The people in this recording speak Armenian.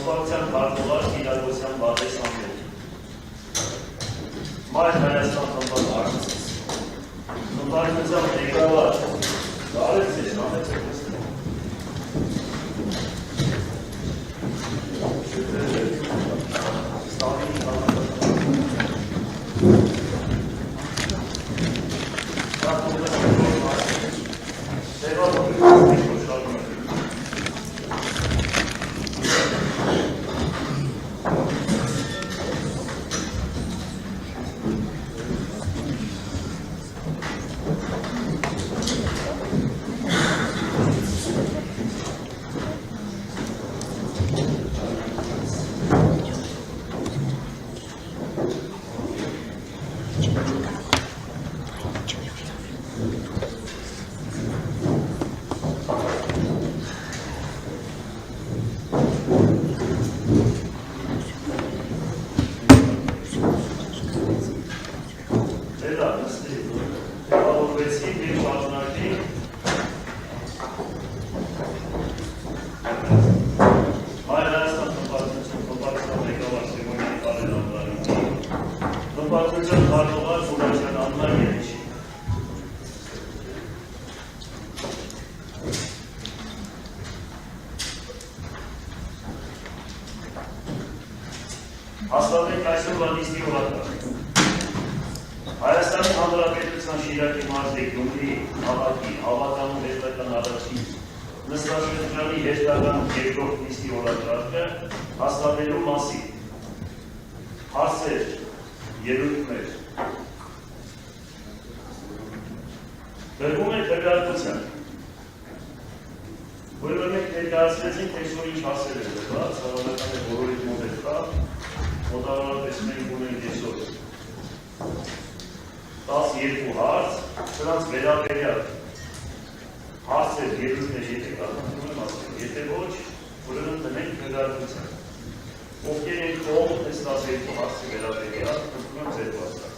Խոսպարության քարտուղար Կիրակոսյան Բադես Ամեն Մայր Հայաստան խմբան արկցից խմբարկության ղեկավար Գարեձ ես համեցեք Խմբարկության քարտուղար Ֆուլանյան Աննա Երեչի Հաստատենք այսօրվա նիստի օրակարգը Հայաստանի Հանրապետության Շիրակի մարզի Գյումրի քաղաքի հավաքական հերթական առաջին նստաշրջանի հերթական երկրորդ նիստի օրակարգը հաստատելու մասին հարցեր ելույթներ դրվում է քննարկության որը մենք ներկայացրեցինք տեսնող ինչ հարցեր են դրված հավանական է բոլորի մոտ կա մոտավորապես մենք ունենք այսօր 12 հարց սրանց վերաբերյալ հարցեր ելույթներ եթե կա եթե ոչ ուրեմն դնենք քննարկության ովքեր են կողմ այս 12 հարցի վերաբերյալ խնդրում եմ ձեր վաստակ